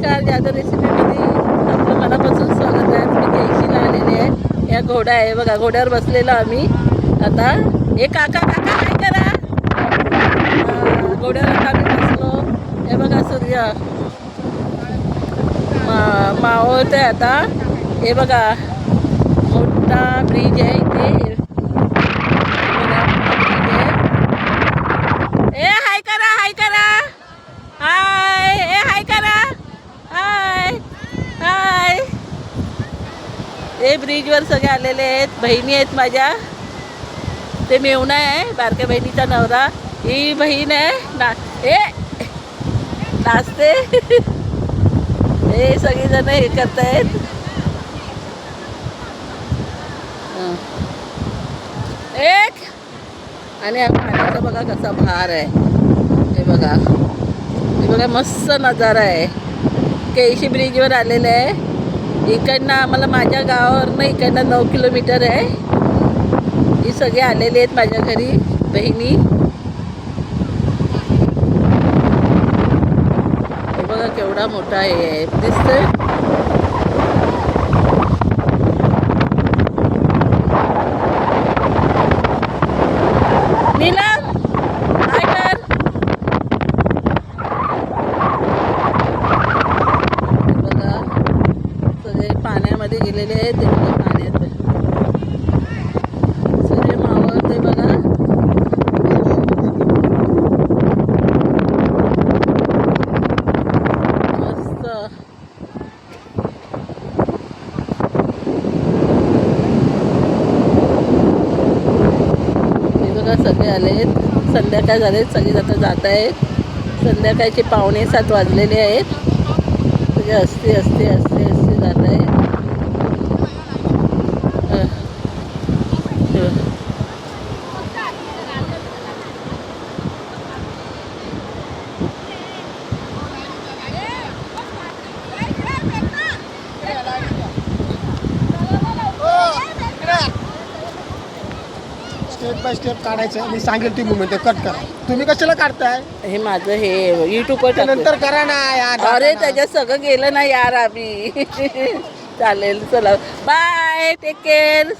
नमस्कार, जादू रेसिपीमध्ये आपलं मनापासून स्वागत आहे. मी केळशीला आलेले आहे. या घोडा आहे बघा, घोड्यावर बसलेलो आम्ही. आता हे काका काका काय करा, घोड्यावर आता आम्ही बसलो. हे बघा सूर्य मावळतोय आता. हे बघा मोठा ब्रिज आहे इथे. ए हाय करा, हाय करा, हाय. ए हाय करा, हाय हाय. हे ब्रिजवर सगळे आलेले आहेत. बहिणी आहेत माझ्या. ते मेवणा आहे, बारक्या बहिणीचा नवरा. ही बहीण आहे ए नाचते. हे सगळीजण हे करतायत. एक आणि पाण्याचा बघा कसा भार आहे. हे बघा, हे बघा मस्त नजारा आहे. केळशी ब्रिजवर आलेलं आहे. इकडनं आम्हाला माझ्या गावावरनं इकडनं 9 किलोमीटर आहे. ही सगळे आलेले आहेत माझ्या घरी बहिणी. हे बघा केवढा मोठा आहे, दिसतंय. नीलम काय कर. बघा सगळे पाण्यामध्ये गेलेले आहेत. ते बघा पाण्यात सूर्य मावळते बघा. मस्त. हे बघा सगळे आलेत. संध्याकाळ झाले, सगळे आता जात आहेत. संध्याकाळचे 6:45 वाजलेले आहेत. सगळे असते जात आहे. स्टेप बाय स्टेप काढायचं. मी सांगेल ती मुवमेंट कट करा. तुम्ही कशाला काढताय? हे माझं हे युट्यूबवर नंतर करा ना यार. अरे त्याच्यात सगळं गेलं ना यार आम्ही. चालेल चला बाय, टेक केअर.